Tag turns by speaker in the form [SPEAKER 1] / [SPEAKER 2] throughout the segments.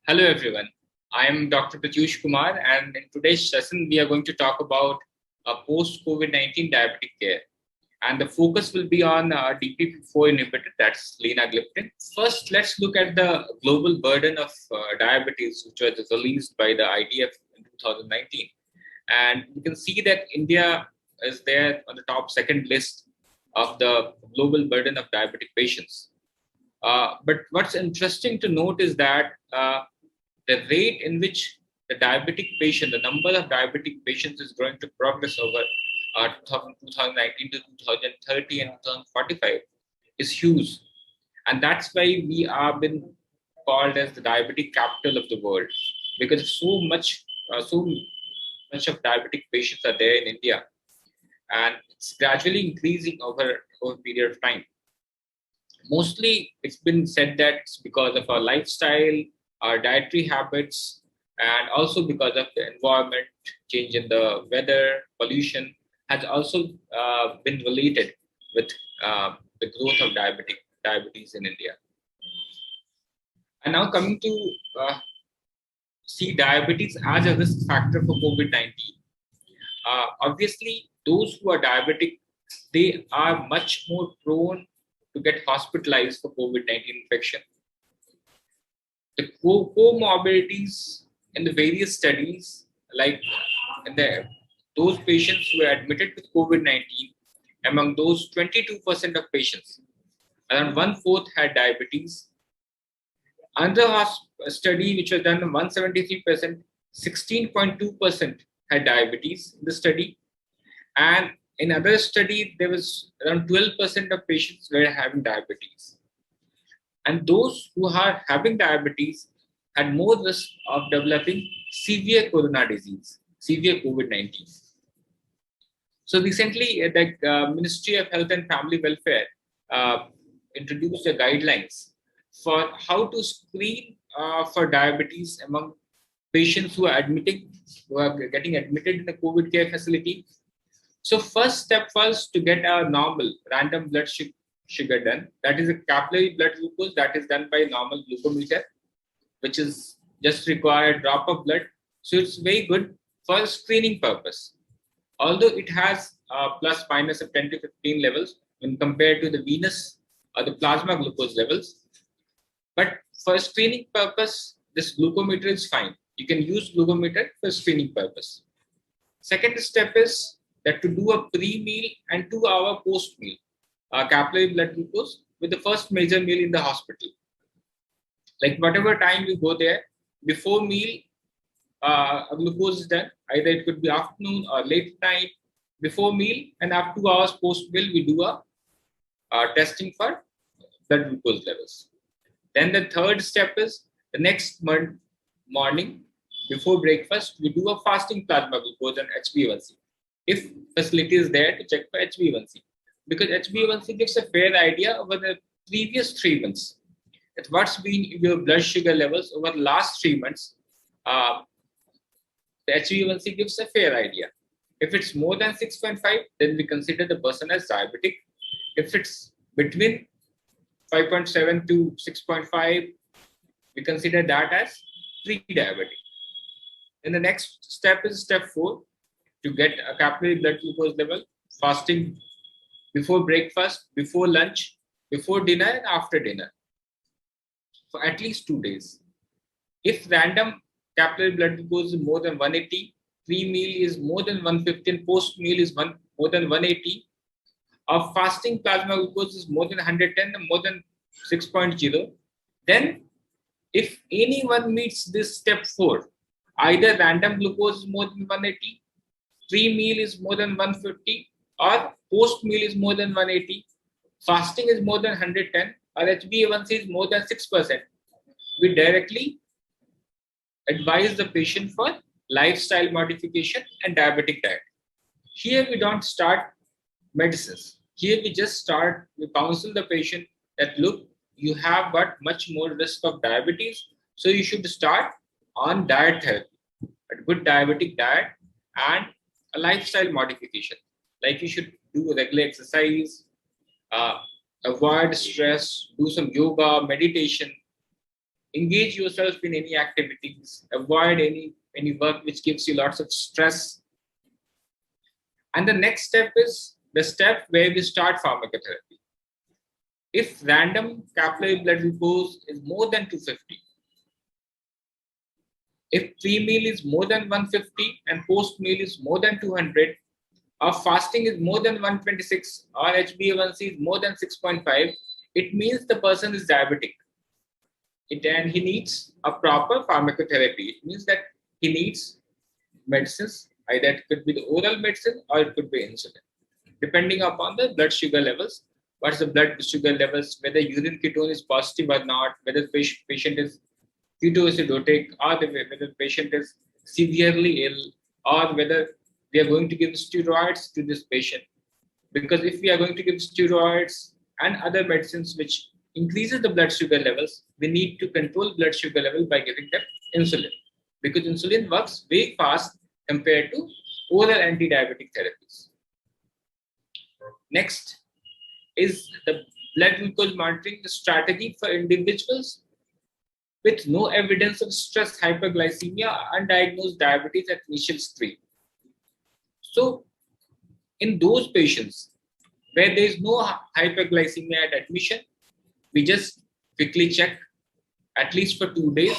[SPEAKER 1] Hello everyone, I am Dr. Pratyush Kumar, and in today's session we are going to talk about post-COVID-19 diabetic care, and the focus will be on DPP-4 inhibitor, that's Linagliptin. First, let's look at the global burden of diabetes, which was released by the IDF in 2019, and you can see that India is there on the top second list of the global burden of diabetic patients. But what's interesting to note is that the rate in which the number of diabetic patients is going to progress over 2019 to 2030 and 2045 is huge. And that's why we are been called as the diabetic capital of the world, because so much of diabetic patients are there in India, and it's gradually increasing over a period of time. Mostly, it's been said that it's because of our lifestyle, our dietary habits, and also because of the environment, change in the weather, pollution has also been related with the growth of diabetes in India. And now coming to see diabetes as a risk factor for COVID-19. Obviously, those who are diabetic, they are much more prone to get hospitalized for COVID-19 infection. The comorbidities in the various studies, like those patients who were admitted with COVID-19, among those 22% of patients, around 1/4 had diabetes. Another study which was done on 173%, 16.2% had diabetes in the study. And in other study, there was around 12% of patients were having diabetes. And those who are having diabetes had more risk of developing severe coronary disease, severe COVID-19. So recently, the Ministry of Health and Family Welfare introduced the guidelines for how to screen for diabetes among patients who are getting admitted in the COVID care facility. So first step was to get a normal random blood sugar done. That is a capillary blood glucose that is done by normal glucometer, which is just require a drop of blood. So it's very good for screening purpose. Although it has plus minus of 10 to 15 levels when compared to the venous or the plasma glucose levels. But for screening purpose, this glucometer is fine. You can use glucometer for screening purpose. Second step is that to do a pre-meal and 2-hour post-meal capillary blood glucose with the first major meal in the hospital. Like whatever time you go there, before meal, a glucose is done. Either it could be afternoon or late night, before meal, and after 2 hours post-meal, we do a testing for blood glucose levels. Then the third step is the next morning, before breakfast, we do a fasting plasma glucose and HbA1c. If facility is there to check for HbA1c, because HbA1c gives a fair idea over the previous 3 months. At what's been your blood sugar levels over the last 3 months, the HbA1c gives a fair idea. If it's more than 6.5, then we consider the person as diabetic. If it's between 5.7 to 6.5, we consider that as pre-diabetic. And the next step is step 4, to get a capillary blood glucose level, fasting before breakfast, before lunch, before dinner, and after dinner for at least 2 days. If random capillary blood glucose is more than 180, pre-meal is more than 150, and post-meal is more than 180, or fasting plasma glucose is more than 110 and more than 6.0, then if anyone meets this step 4, either random glucose is more than 180, pre-meal is more than 150, or post-meal is more than 180, fasting is more than 110, or HbA1c is more than 6%, we directly advise the patient for lifestyle modification and diabetic diet. Here we don't start medicines. Here we counsel the patient that, look, you have got much more risk of diabetes, so you should start on diet therapy, a good diabetic diet, and a lifestyle modification. Like you should do regular exercise, avoid stress, do some yoga, meditation. engage yourself in any activities, avoid any work which gives you lots of stress. And the next step is the step where we start pharmacotherapy. If random capillary blood glucose is more than 250, if pre-meal is more than 150 and post-meal is more than 200, or fasting is more than 126, or HbA1c is more than 6.5, it means the person is diabetic. And he needs a proper pharmacotherapy. It means that he needs medicines, either it could be the oral medicine or it could be insulin, depending upon the blood sugar levels. What's the blood sugar levels, whether urine ketone is positive or not, whether the patient is ketoacidotic, or whether the patient is severely ill, or whether we are going to give steroids to this patient. Because if we are going to give steroids and other medicines which increases the blood sugar levels, we need to control blood sugar level by giving them insulin. Because insulin works very fast compared to oral anti-diabetic therapies. Next is the blood glucose monitoring strategy for individuals with no evidence of stress, hyperglycemia, undiagnosed diabetes at initial stage. So, in those patients where there is no hyperglycemia at admission, we just quickly check at least for 2 days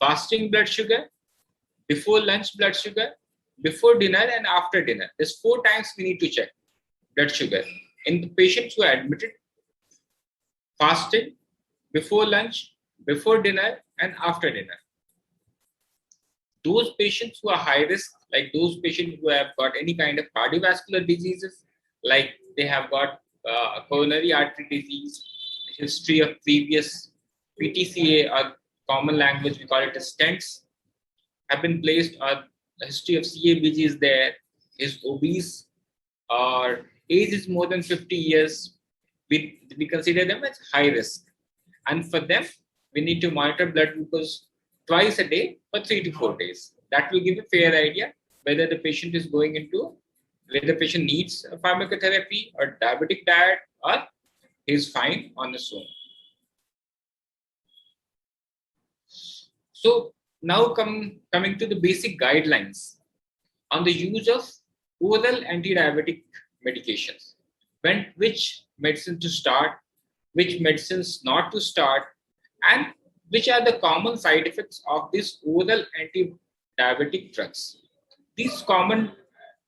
[SPEAKER 1] fasting blood sugar, before lunch blood sugar, before dinner and after dinner. There's 4 times we need to check blood sugar. In the patients who are admitted, fasting, before lunch, before dinner and after dinner. Those patients who are high risk, like those patients who have got any kind of cardiovascular diseases, like they have got coronary artery disease, history of previous PTCA, or common language we call it as stents, have been placed, or the history of CABG is there, is obese, or age is more than 50 years, we consider them as high risk. And for them, we need to monitor blood glucose twice a day for 3 to 4 days. That will give a fair idea whether the patient is going into, whether the patient needs a pharmacotherapy or diabetic diet, or is fine on his own. So now coming to the basic guidelines on the use of oral anti-diabetic medications. Which medicine to start, which medicines not to start, and which are the common side effects of these oral anti-diabetic drugs. These common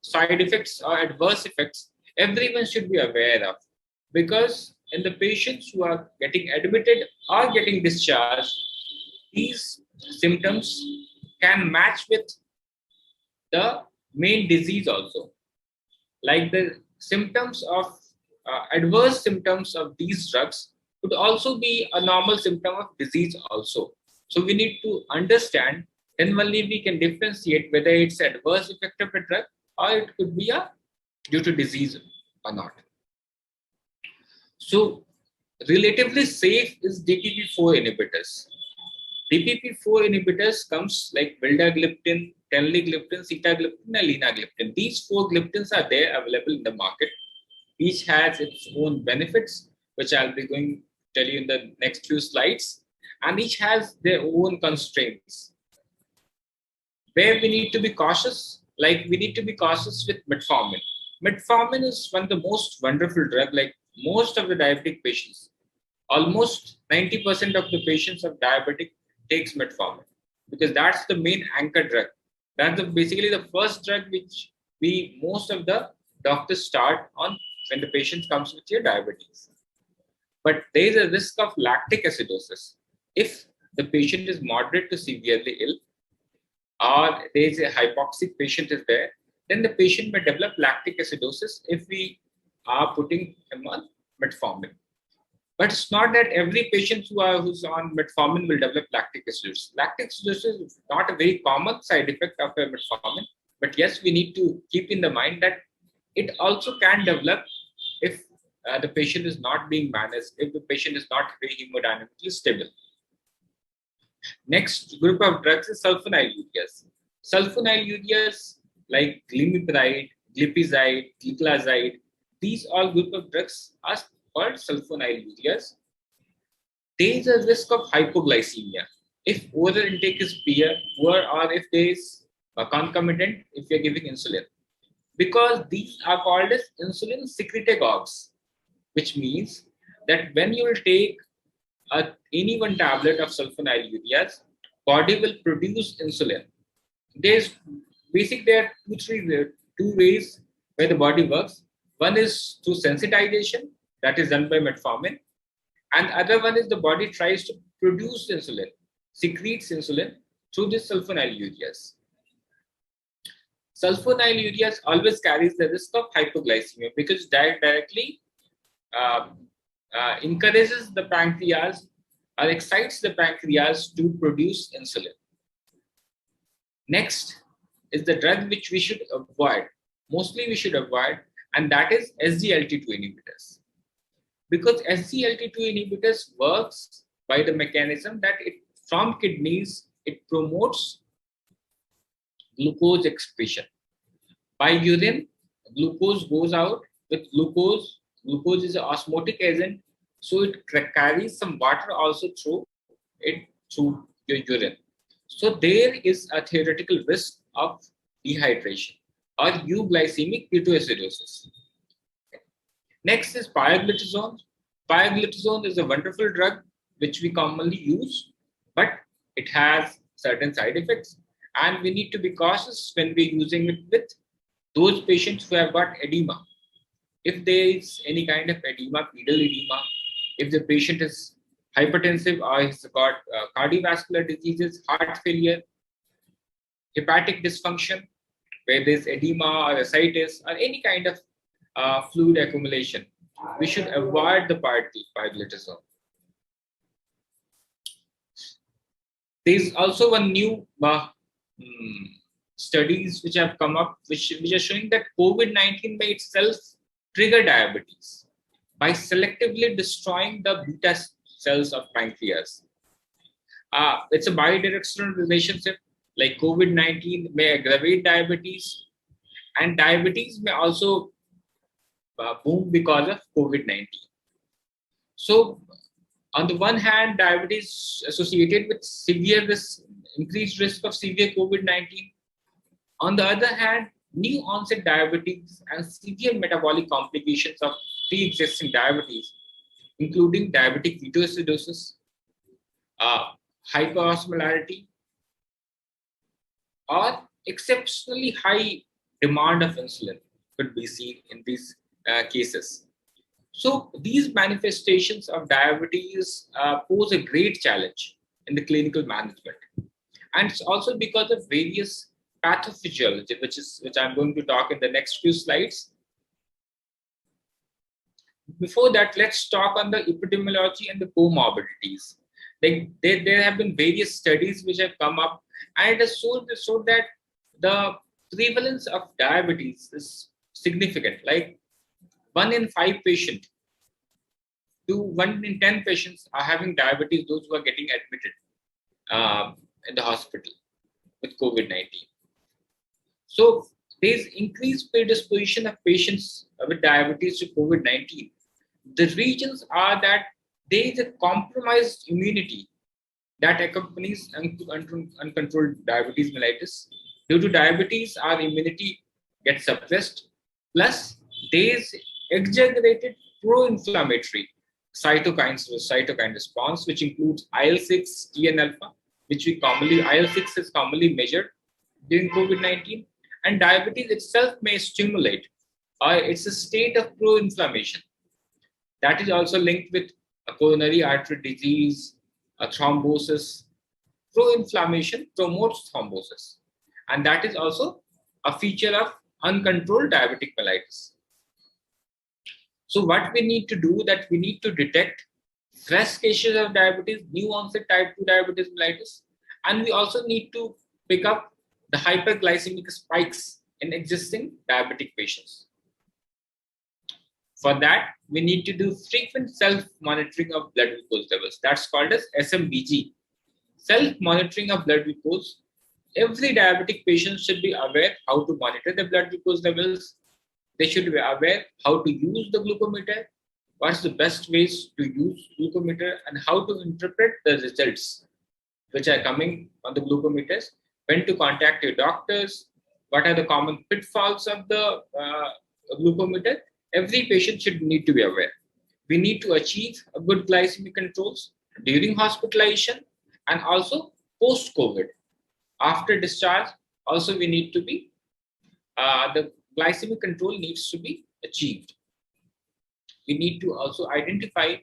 [SPEAKER 1] side effects or adverse effects everyone should be aware of, because in the patients who are getting admitted or getting discharged, these symptoms can match with the main disease also. Like the symptoms of adverse symptoms of these drugs could also be a normal symptom of disease also. So we need to understand, then only we can differentiate whether it's adverse effect of a drug or it could be due to disease or not. So relatively safe is DPP-4 inhibitors. DPP-4 inhibitors comes like vildagliptin, teneligliptin, sitagliptin, and linagliptin. These 4 gliptins are there available in the market. Each has its own benefits, which I'll be going to tell you in the next few slides. And each has their own constraints. Where we need to be cautious, like we need to be cautious with metformin. Metformin is one of the most wonderful drugs, like most of the diabetic patients. Almost 90% of the patients of diabetic takes metformin, because that's the main anchor drug. That's basically the first drug which most of the doctors start on when the patient comes with your diabetes. But there is a risk of lactic acidosis. If the patient is moderate to severely ill, or there is a hypoxic patient is there, then the patient may develop lactic acidosis if we are putting him on metformin. But it's not that every patient who's on metformin will develop lactic acidosis. Lactic acidosis is not a very common side effect of a metformin, but yes, we need to keep in the mind that it also can develop if the patient is not being managed, if the patient is not very hemodynamically stable. Next group of drugs is sulfonylureas. Sulfonylureas like glimepiride, glipizide, gliclazide, these all group of drugs are called sulfonylureas. there is a risk of hypoglycemia if oral intake is poor or if there is a concomitant if you're giving insulin. Because these are called as insulin secretagogues, which means that when you will take any one tablet of sulfonylureas, body will produce insulin. There's there are two ways where the body works. One is through sensitization, that is done by metformin, and other one is the body tries to produce insulin, secretes insulin through this sulfonylureas. Sulfonylureas always carries the risk of hypoglycemia because directly encourages the pancreas or excites the pancreas to produce insulin. Next is the drug which we should avoid, mostly we should avoid, and that is SGLT2 inhibitors. Because SGLT2 inhibitors works by the mechanism that from kidneys, it promotes glucose excretion. By urine, glucose goes out. With glucose is an osmotic agent, so it carries some water also through your urine. So there is a theoretical risk of dehydration or euglycemic ketoacidosis. Next is pioglitazone. Pioglitazone is a wonderful drug which we commonly use, but it has certain side effects, and we need to be cautious when we're using it with those patients who have got edema. If there is any kind of edema, pedal edema, if the patient is hypertensive or has got cardiovascular diseases, heart failure, hepatic dysfunction, where there's edema or ascites or any kind of fluid accumulation, we should avoid the pioglitazone. There's also one new studies which have come up, which are showing that COVID-19 by itself trigger diabetes by selectively destroying the beta cells of pancreas. It's a bidirectional relationship. Like COVID-19 may aggravate diabetes, and diabetes may also boom because of COVID-19. So, on the one hand, diabetes associated with severe risk, increased risk of severe COVID-19. On the other hand, new onset diabetes and severe metabolic complications of pre-existing diabetes, including diabetic ketoacidosis, hyperosmolarity, or exceptionally high demand of insulin could be seen in these cases. So these manifestations of diabetes pose a great challenge in the clinical management. And it's also because of various pathophysiology, which I'm going to talk in the next few slides. Before that, let's talk on the epidemiology and the comorbidities. There have been various studies which have come up, and it has showed that the prevalence of diabetes is significant. Like 1 in 5 patients to 1 in 10 patients are having diabetes, those who are getting admitted in the hospital with COVID-19. So there's increased predisposition of patients with diabetes to COVID-19. The reasons are that there is a compromised immunity that accompanies uncontrolled diabetes mellitus. Due to diabetes, our immunity gets suppressed. Plus, there is exaggerated pro-inflammatory cytokine response, which includes IL-6, TNF-alpha, which IL-6 is commonly measured during COVID-19. And diabetes itself may stimulate, it's a state of pro-inflammation. That is also linked with a coronary artery disease, a thrombosis. Pro-inflammation promotes thrombosis. And that is also a feature of uncontrolled diabetic mellitus. So what we need to do, that we need to detect fresh cases of diabetes, new onset type 2 diabetes mellitus, and we also need to pick up the hyperglycemic spikes in existing diabetic patients. For that, we need to do frequent self-monitoring of blood glucose levels. That's called as SMBG. Self-monitoring of blood glucose. Every diabetic patient should be aware how to monitor the blood glucose levels. They should be aware how to use the glucometer. what's the best ways to use glucometer and how to interpret the results which are coming on the glucometers, when to contact your doctors, what are the common pitfalls of the glucometer. Every patient should need to be aware. We need to achieve a good glycemic controls during hospitalization and also post-COVID. After discharge, also we need to be, the glycemic control needs to be achieved. We need to also identify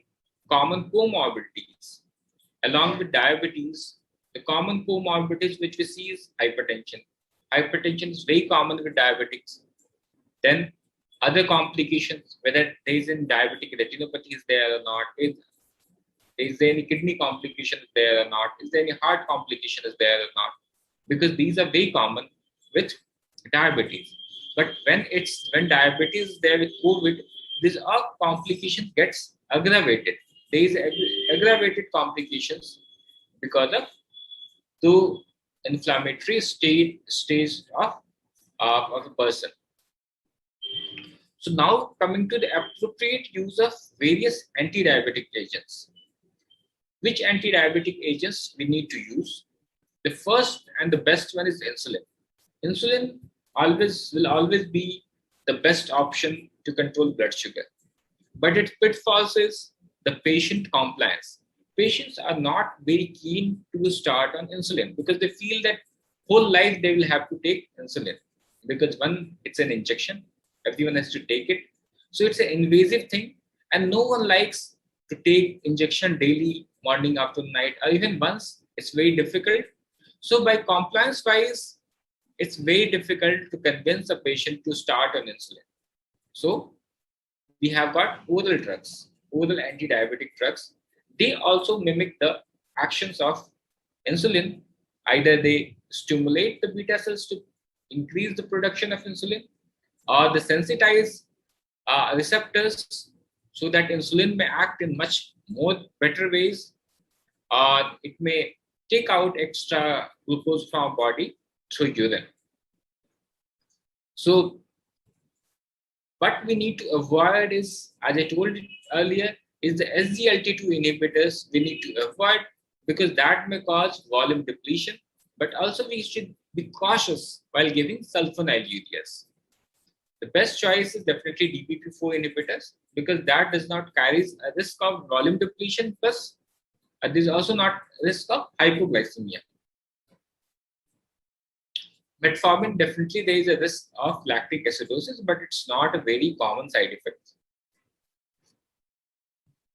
[SPEAKER 1] common comorbidities. Along with diabetes, the common comorbidities which we see is hypertension. Hypertension is very common with diabetics. Then other complications, whether there is any diabetic retinopathy is there or not, is there any kidney complication is there or not, is there any heart complication is there or not, because these are very common with diabetes. But when diabetes is there with COVID, this all complication gets aggravated. There is aggravated complications because of the inflammatory stage of a person. So now coming to the appropriate use of various anti-diabetic agents. Which anti-diabetic agents we need to use? The first and the best one is insulin. Insulin will always be the best option to control blood sugar. But its pitfalls is the patient compliance. Patients are not very keen to start on insulin because they feel that whole life they will have to take insulin, because one, it's an injection, everyone has to take it. So it's an invasive thing and no one likes to take injection daily, morning, afternoon, night, or even once. It's very difficult. So by compliance wise, it's very difficult to convince a patient to start on insulin. So we have got oral drugs, oral anti-diabetic drugs. They also mimic the actions of insulin. Either they stimulate the beta cells to increase the production of insulin, or they sensitize receptors so that insulin may act in much more better ways. It may take out extra glucose from our body through urine. So what we need to avoid is, as I told you earlier, is the SGLT2 inhibitors we need to avoid, because that may cause volume depletion, but also we should be cautious while giving sulfonylureas. The best choice is definitely DPP4 inhibitors, because that does not carry a risk of volume depletion, plus there is also not risk of hypoglycemia. Metformin, definitely there is a risk of lactic acidosis, but it's not a very common side effect.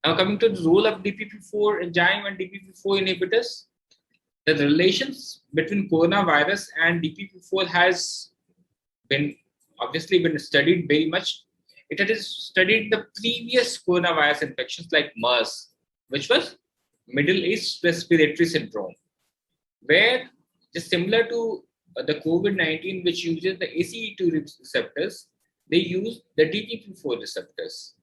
[SPEAKER 1] Now coming to the role of DPP4 enzyme and DPP4 inhibitors, the relations between coronavirus and DPP4 has been studied very much. It has studied the previous coronavirus infections like MERS, which was Middle East Respiratory Syndrome, where just similar to the COVID-19, which uses the ACE2 receptors, they use the DPP4 receptors.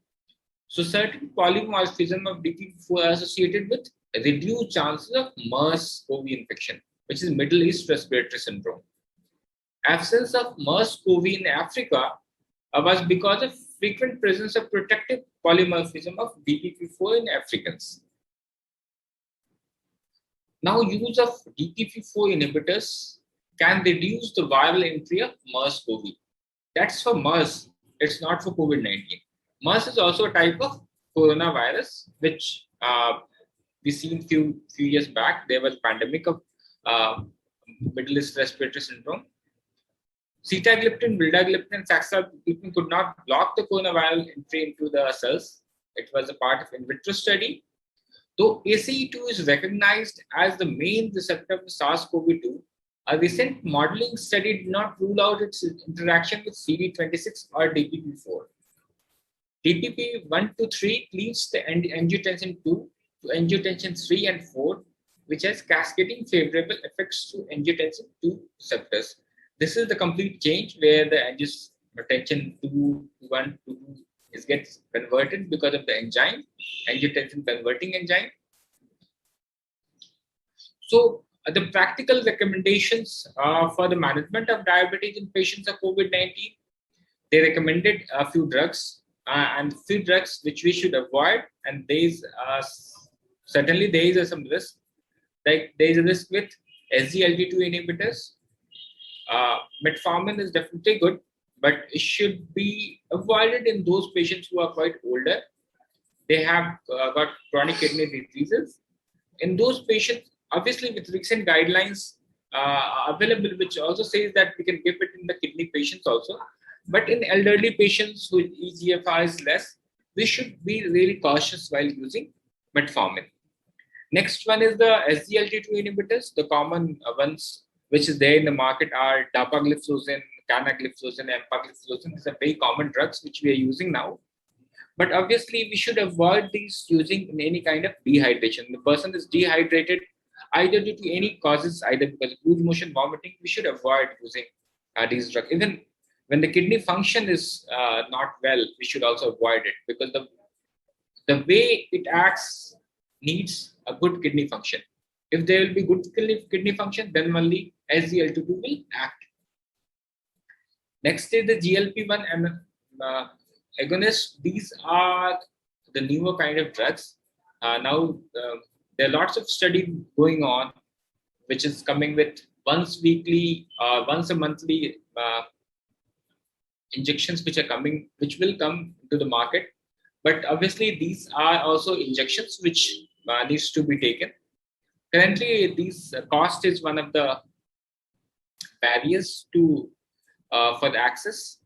[SPEAKER 1] So certain polymorphism of DPP4 are associated with reduced chances of MERS-CoV infection, which is Middle East Respiratory Syndrome. Absence of MERS-CoV in Africa was because of frequent presence of protective polymorphism of DPP4 in Africans. Now, use of DPP4 inhibitors can reduce the viral entry of MERS-CoV. That's for MERS, it's not for COVID-19. MERS is also a type of coronavirus, which we seen few years back. There was a pandemic of Middle East Respiratory Syndrome. Sitagliptin, vildagliptin, and saxagliptin could not block the coronavirus entry into the cells. It was a part of in vitro study. Though ACE2 is recognized as the main receptor of SARS-CoV-2, a recent modeling study did not rule out its interaction with CD26 or DPP4. DPP1 to 3 cleaves the angiotensin 2 to angiotensin 3 and 4, which has cascading favorable effects to angiotensin 2 receptors. This is the complete change where the angiotensin 2 1 to 2 gets converted because of the enzyme, angiotensin converting enzyme. So the practical recommendations for the management of diabetes in patients of COVID-19, they recommended a few drugs. and few drugs which we should avoid. And certainly there is some risk. Like there is a risk with SGLT2 inhibitors. Metformin is definitely good, but it should be avoided in those patients who are quite older. They have got chronic kidney diseases. In those patients, obviously with recent guidelines available, which also says that we can give it in the kidney patients also. But in elderly patients whose eGFR is less, we should be really cautious while using metformin. Next one is the SGLT2 inhibitors. The common ones which is there in the market are dapagliflozin, canagliflozin, empagliflozin. These are very common drugs which we are using now. But obviously, we should avoid these using in any kind of dehydration. The person is dehydrated either due to any causes, either because of loose motion, vomiting. We should avoid using these drugs. Even when the kidney function is not well, we should also avoid it because the way it acts needs a good kidney function. If there will be good kidney function, then only SGLT2 will act. Next is the GLP-1 and agonists. These are the newer kind of drugs. Now there are lots of study going on, which is coming with once weekly, once a monthly injections, which will come to the market. But obviously, these are also injections which needs to be taken. Currently, these cost is one of the barriers to for the access.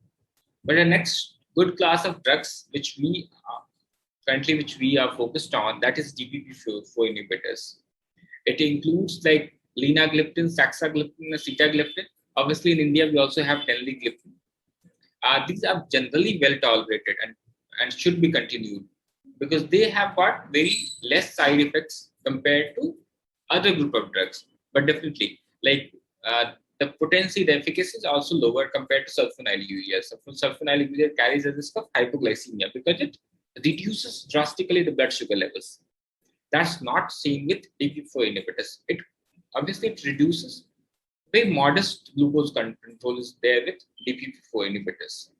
[SPEAKER 1] But the next good class of drugs which we are focused on, that is DPP4 inhibitors. It includes like Linagliptin, Saxagliptin, and Sitagliptin. Obviously, in India, we also have Telemedicine. These are generally well tolerated and should be continued because they have got very less side effects compared to other group of drugs. But definitely, like the potency, the efficacy is also lower compared to sulfonylurea. So sulfonylurea carries a risk of hypoglycemia because it reduces drastically the blood sugar levels. That's not seen with DPP4 inhibitors. It reduces. Very modest glucose control is there with DPP4 inhibitors.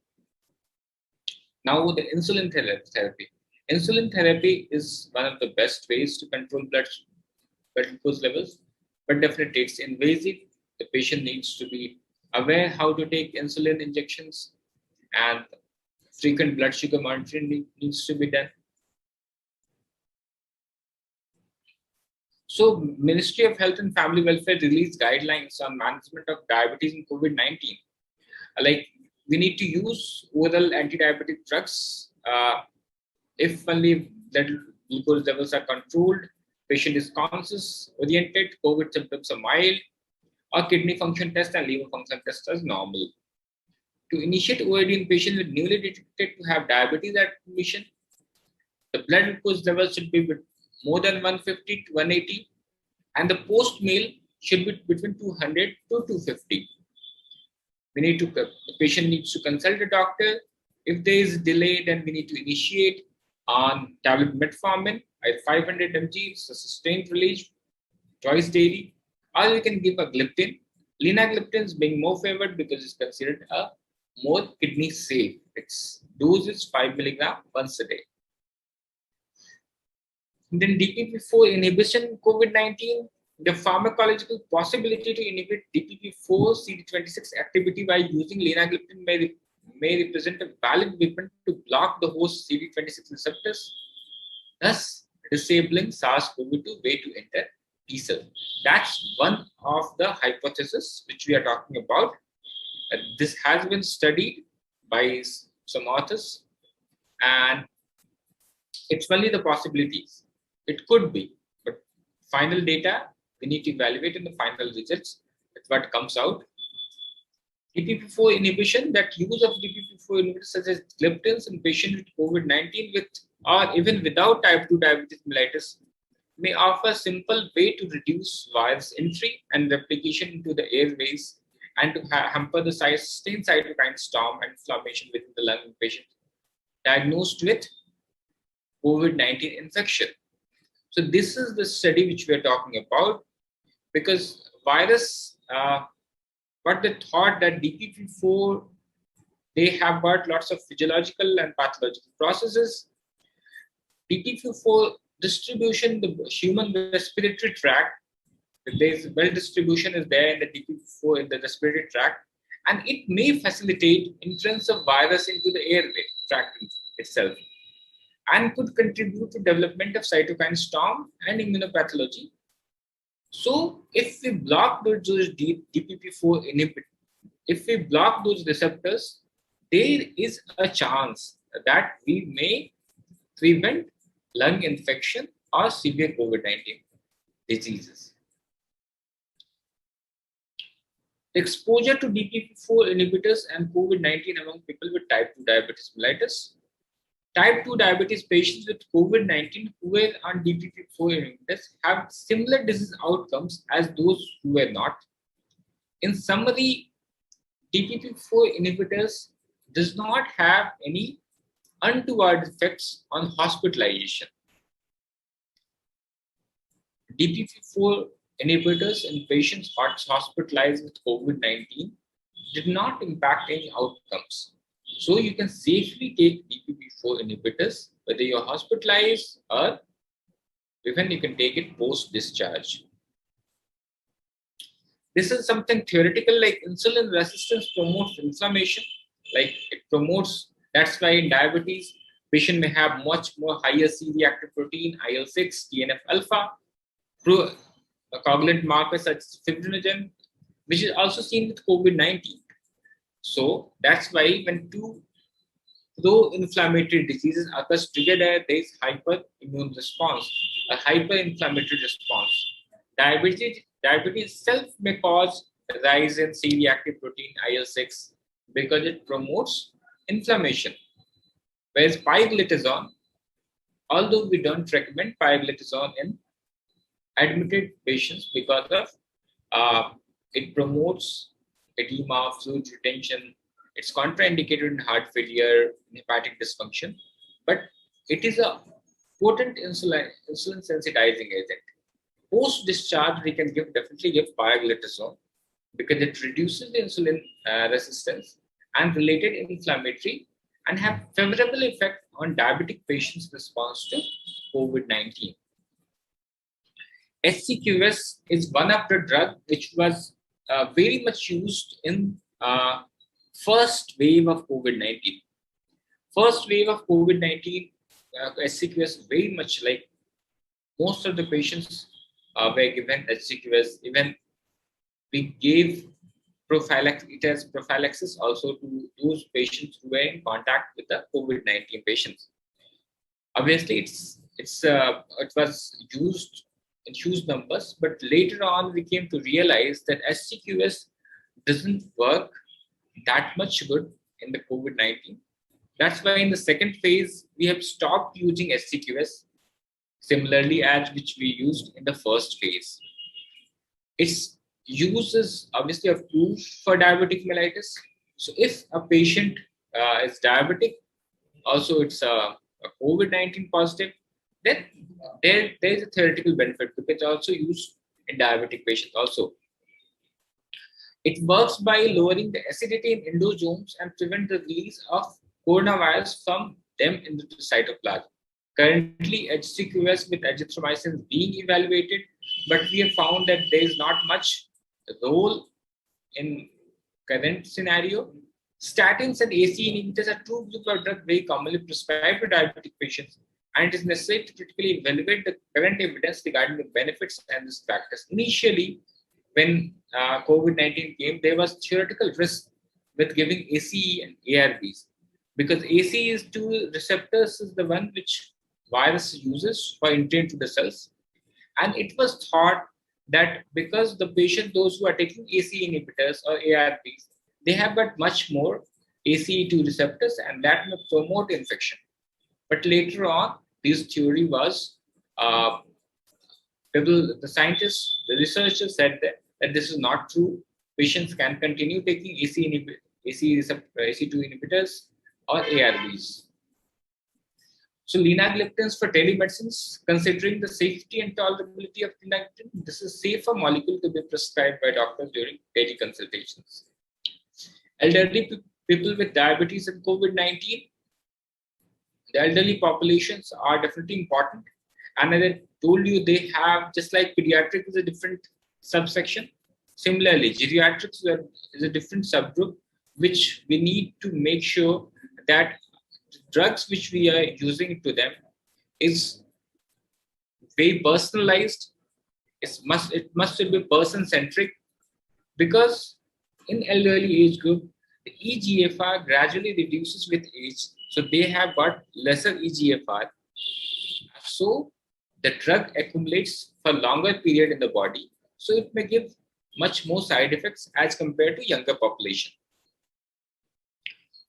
[SPEAKER 1] Now the insulin therapy. Insulin therapy is one of the best ways to control blood glucose levels, but definitely it's invasive. The patient needs to be aware how to take insulin injections, and frequent blood sugar monitoring needs to be done. So, Ministry of Health and Family Welfare released guidelines on management of diabetes in COVID-19. Like, we need to use oral antidiabetic drugs if only blood glucose levels are controlled, patient is conscious, oriented, COVID symptoms are mild, or kidney function test and liver function test as normal. To initiate OAD in patients with newly detected to have diabetes at admission, the blood glucose level should be more than 150 to 180, and the post meal should be between 200 to 250. The patient needs to consult a doctor. If there is a delay, then we need to initiate on tablet metformin at 500 mg. It's a sustained release twice daily, or we can give a gliptin. Linagliptin is being more favored because it's considered a more kidney safe. Its dose is 5 milligram once a day. Then DPP4 inhibition COVID-19, the pharmacological possibility to inhibit DPP4 CD26 activity by using linagliptin may represent a valid weapon to block the host CD26 receptors, thus disabling SARS-CoV-2 way to enter T cell. That's one of the hypotheses which we are talking about. This has been studied by some authors, and it's only the possibilities. It could be, but final data we need to evaluate in the final results. That's what comes out. DPP4 inhibition, that use of DPP4 inhibitors such as gliptins in patients with COVID-19 with or even without type 2 diabetes mellitus may offer a simple way to reduce virus entry and replication into the airways and to hamper the sustained cytokine storm and inflammation within the lung in patients diagnosed with COVID-19 infection. So this is the study which we are talking about, because virus, what they thought that DPP4 they have got lots of physiological and pathological processes. DPP4 distribution, the human respiratory tract, there's well distribution is there in the DPP4 in the respiratory tract, and it may facilitate entrance of virus into the airway tract itself, and could contribute to development of cytokine storm and immunopathology. So if we block those DPP4 inhibitors, if we block those receptors, there is a chance that we may prevent lung infection or severe COVID-19 diseases. Exposure to DPP4 inhibitors and COVID-19 among people with type 2 diabetes mellitus. Type 2 diabetes patients with COVID-19 who were on DPP4 inhibitors have similar disease outcomes as those who were not. In summary, DPP4 inhibitors does not have any untoward effects on hospitalization. DPP4 inhibitors in patients hospitalized with COVID-19 did not impact any outcomes. So you can safely take DPP4 inhibitors whether you're hospitalized or even you can take it post-discharge. This is something theoretical, like insulin resistance promotes inflammation, like it promotes, that's why in diabetes, patient may have much more higher C-reactive protein, IL-6, TNF-alpha, coagulant markers such as fibrinogen, which is also seen with COVID-19. So that's why when two pro-inflammatory diseases occurs together, there is hyperimmune response, a hyperinflammatory response. Diabetes itself may cause a rise in C-reactive protein IL-6 because it promotes inflammation. Whereas pioglitazone, although we don't recommend pioglitazone in admitted patients because of it promotes edema, fluid retention. It's contraindicated in heart failure, in hepatic dysfunction, but it is a potent insulin sensitizing agent. Post-discharge, we can definitely give pioglitazone because it reduces the insulin resistance and related inflammatory and have favorable effect on diabetic patients' response to COVID-19. SCQS is one of the drug which was very much used in first wave of COVID-19. First wave of COVID-19, SCQS very much like most of the patients were given SCQS. Even we gave prophylaxis also to those patients who were in contact with the COVID-19 patients. Obviously, it was used in huge numbers, but later on we came to realize that SCQS doesn't work that much good in the COVID-19. That's why in the second phase, we have stopped using SCQS, similarly as which we used in the first phase. Its use is obviously approved for diabetic mellitus. So if a patient is diabetic, also it's a COVID-19 positive, then there is a theoretical benefit because it's also used in diabetic patients also. It works by lowering the acidity in endosomes and prevent the release of coronavirus from them into the cytoplasm. Currently, HCQS with azithromycin is being evaluated, but we have found that there is not much role in current scenario. Statins and ACE inhibitors are two groups of drugs very commonly prescribed to diabetic patients, and it is necessary to critically evaluate the current evidence regarding the benefits and risk factors. Initially, when COVID-19 came, there was theoretical risk with giving ACE and ARBs because ACE2 receptors is the one which virus uses for entry into the cells, and it was thought that because the patient, those who are taking ACE inhibitors or ARBs, they have got much more ACE2 receptors, and that may promote infection. But later on, this theory was the scientists, the researchers said that this is not true. Patients can continue taking ACE2 inhibitors or ARBs. So linagliptins for telemedicines, considering the safety and tolerability of linagliptin, this is safer molecule to be prescribed by doctors during teleconsultations. Elderly people with diabetes and COVID-19, the elderly populations are definitely important. And as I told you, they have, just like pediatric is a different subsection, similarly, geriatrics is a different subgroup, which we need to make sure that drugs which we are using to them is very personalized. It must be person centric, because in elderly age group, the EGFR gradually reduces with age, so they have got lesser EGFR. So the drug accumulates for longer period in the body, so it may give much more side effects as compared to younger population.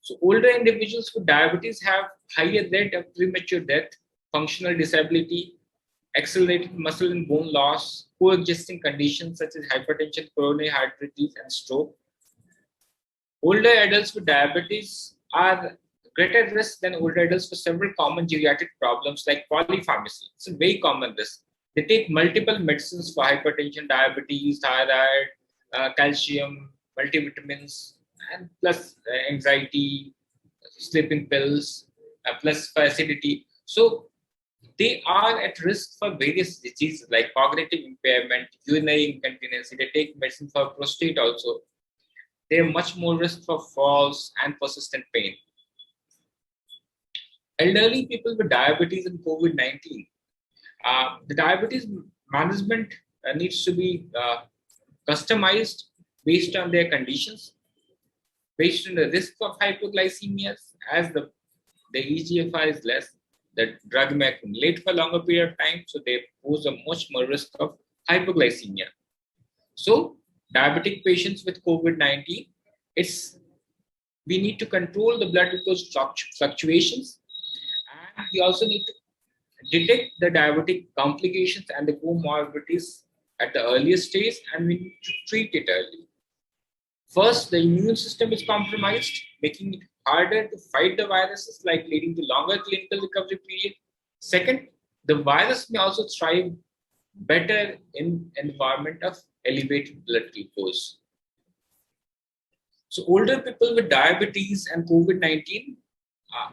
[SPEAKER 1] So older individuals with diabetes have higher rate of premature death, functional disability, accelerated muscle and bone loss, coexisting conditions such as hypertension, coronary heart disease, and stroke. Older adults with diabetes are greater risk than older adults for several common geriatric problems like polypharmacy. It's a very common risk. They take multiple medicines for hypertension, diabetes, thyroid, calcium, multivitamins, and plus anxiety, sleeping pills, plus for acidity. So they are at risk for various diseases like cognitive impairment, urinary incontinence. They take medicine for prostate also. They have much more risk for falls and persistent pain. Elderly people with diabetes and COVID-19, the diabetes management needs to be customized based on their conditions, based on the risk of hypoglycemia. As the EGFR is less, the drug may accumulate for a longer period of time, so they pose a much more risk of hypoglycemia. So diabetic patients with COVID-19, we need to control the blood glucose fluctuations, and we also need to detect the diabetic complications and the comorbidities at the earliest stage, and we need to treat it early. First, the immune system is compromised, making it harder to fight the viruses, like leading to longer clinical recovery period. Second, the virus may also thrive better in environment of elevated blood glucose. So older people with diabetes and COVID-19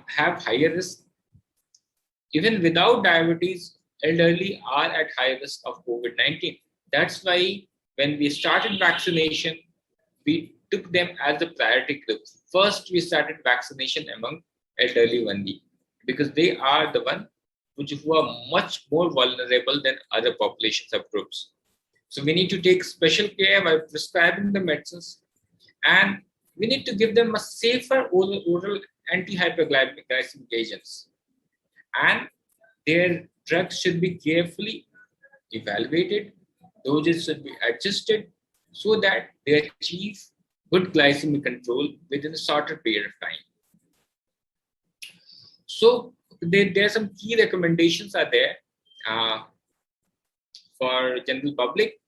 [SPEAKER 1] have higher risk. Even without diabetes, elderly are at high risk of COVID-19. That's why when we started vaccination, we took them as a priority group. First, we started vaccination among elderly only, because they are the one who are much more vulnerable than other population subgroups. So we need to take special care by prescribing the medicines, and we need to give them a safer oral anti-hyperglycemic agents. And their drugs should be carefully evaluated, doses should be adjusted so that they achieve good glycemic control within a shorter period of time. So there are some key recommendations are there for general public.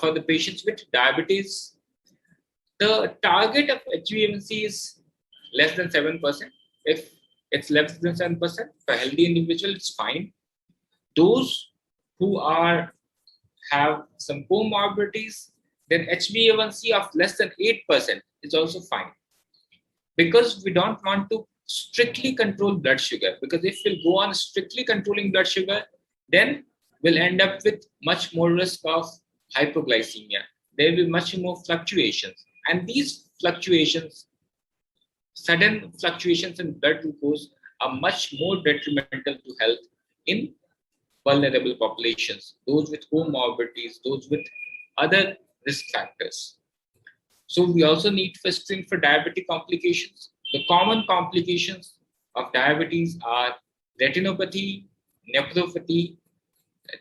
[SPEAKER 1] For the patients with diabetes, the target of HbA1c is less than 7%. If it's less than 7%, for healthy individual, it's fine. Those who have some comorbidities, then HbA1c of less than 8% is also fine. Because we don't want to strictly control blood sugar, because if we'll go on strictly controlling blood sugar, then we'll end up with much more risk of hypoglycemia. There will be much more fluctuations, and these fluctuations, sudden fluctuations in blood glucose, are much more detrimental to health in vulnerable populations, those with comorbidities, those with other risk factors. So we also need to screen for diabetic complications. The common complications of diabetes are retinopathy, nephropathy,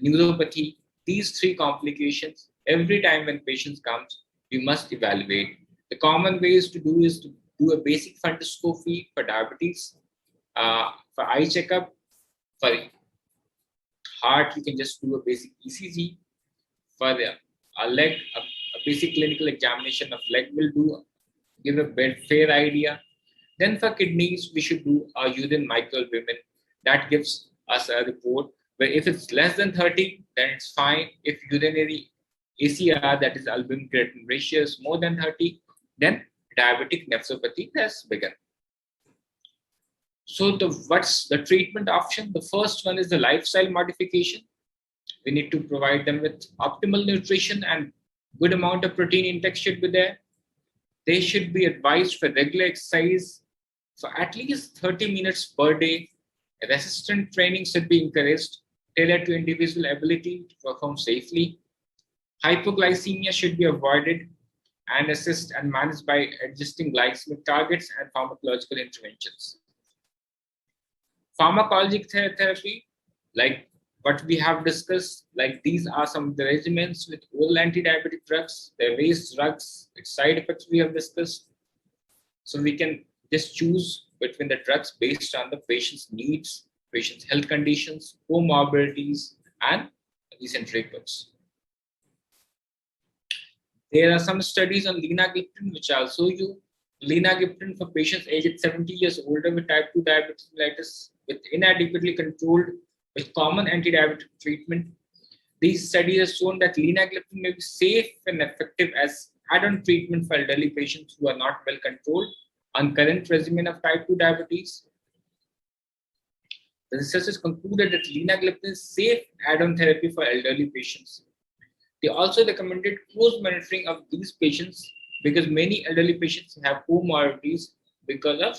[SPEAKER 1] neuropathy. These three complications, every time when patients comes, we must evaluate. The common ways to do is to do a basic fundoscopy for diabetes, for eye checkup. For heart, you can just do a basic ECG. For a leg, a basic clinical examination of leg will give a fair idea. Then for kidneys, we should do a urine microalbumin. That gives us a report. But if it's less than 30, then it's fine. If urinary ACR, that is albumin creatinine ratio, is more than 30, then diabetic nephropathy has begun. So what's the treatment option? The first one is the lifestyle modification. We need to provide them with optimal nutrition, and good amount of protein intake should be there. They should be advised for regular exercise for at least 30 minutes per day. Resistant training should be encouraged, tailored to individual ability to perform safely. Hypoglycemia should be avoided and assessed and managed by adjusting glycemic targets and pharmacological interventions. Pharmacologic therapy, like what we have discussed, like these are some of the regimens with oral anti-diabetic drugs, their waste drugs, its side effects we have discussed. So we can just choose between the drugs based on the patient's needs, patient's health conditions, comorbidities, and recent reports. There are some studies on Linagliptin, which I'll show you. Linagliptin for patients aged 70 years older with type 2 diabetes mellitus with inadequately controlled with common anti-diabetic treatment. These studies have shown that Linagliptin may be safe and effective as add-on treatment for elderly patients who are not well controlled on current regimen of type 2 diabetes. The researchers concluded that Linagliptin is safe add-on therapy for elderly patients. They also recommended close monitoring of these patients because many elderly patients have comorbidities because of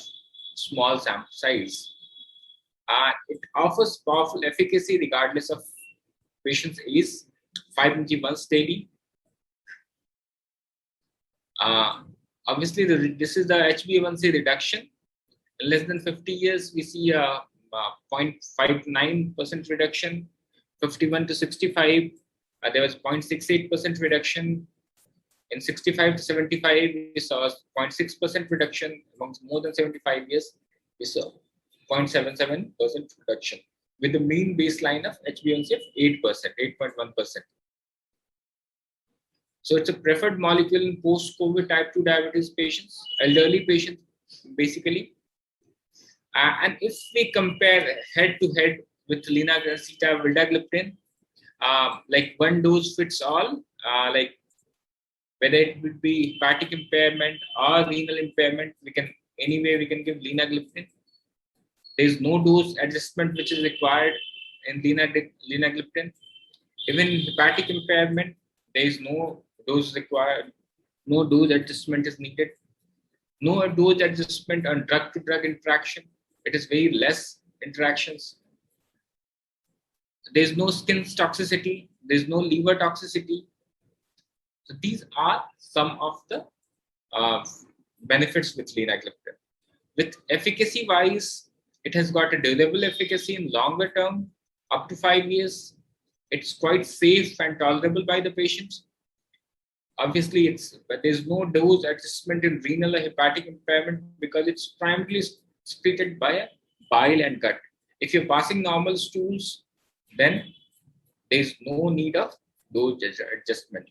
[SPEAKER 1] small sample size. It offers powerful efficacy regardless of patient's age, 5 mg once daily. Obviously, this is the HbA1c reduction. In less than 50 years, we see a 0.59% reduction. 51 to 65, there was 0.68% reduction. In 65 to 75, we saw a 0.6% reduction. Amongst more than 75 years, we saw 0.77% reduction with the mean baseline of HbA1c of 8%, 8.1%. So it's a preferred molecule in post-COVID type 2 diabetes patients, elderly patients, basically. And if we compare head-to-head with linagliptin, vildagliptin, like one dose fits all, like whether it would be hepatic impairment or renal impairment, we can give linagliptin. There is no dose adjustment which is required in linagliptin. Even in hepatic impairment, there is no dose required, no dose adjustment is needed. No dose adjustment on drug-to-drug interaction. It is very less interactions. There is no skin toxicity. There is no liver toxicity. So these are some of the benefits with linagliptin. With efficacy-wise, it has got a durable efficacy in longer term, up to 5 years. It's quite safe and tolerable by the patients. Obviously, but there's no dose adjustment in renal or hepatic impairment because it's primarily secreted by bile and gut. If you're passing normal stools, then there's no need of dose adjustment.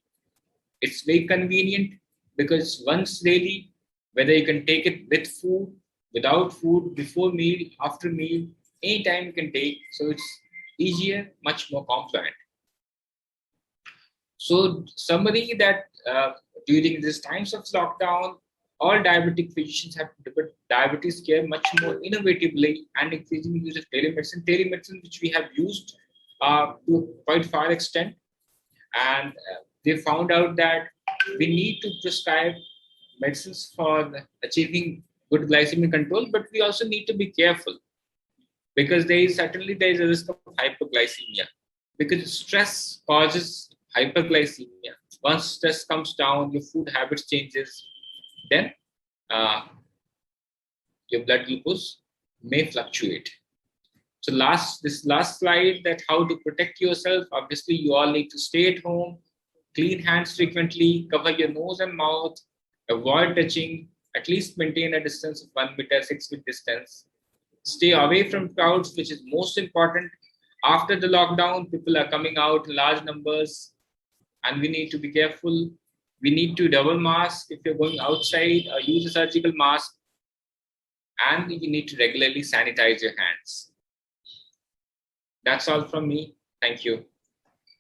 [SPEAKER 1] It's very convenient because once daily, whether you can take it with food, without food, before meal, after meal, anytime you can take. So it's easier, much more compliant. So summary that during these times of lockdown, all diabetic physicians have to put diabetes care much more innovatively and increasing use of telemedicine. Telemedicine, which we have used to quite far extent. And they found out that we need to prescribe medicines for achieving good glycemic control, but we also need to be careful because there is a risk of hypoglycemia because stress causes hyperglycemia. Once stress comes down, your food habits changes, then your blood glucose may fluctuate. So this last slide, that how to protect yourself. Obviously, you all need to stay at home, clean hands frequently, cover your nose and mouth, avoid touching, at least maintain a distance of 1 meter, 6 feet distance. Stay away from crowds, which is most important. After the lockdown, people are coming out in large numbers and we need to be careful. We need to double mask if you're going outside or use a surgical mask. And you need to regularly sanitize your hands. That's all from me. Thank you.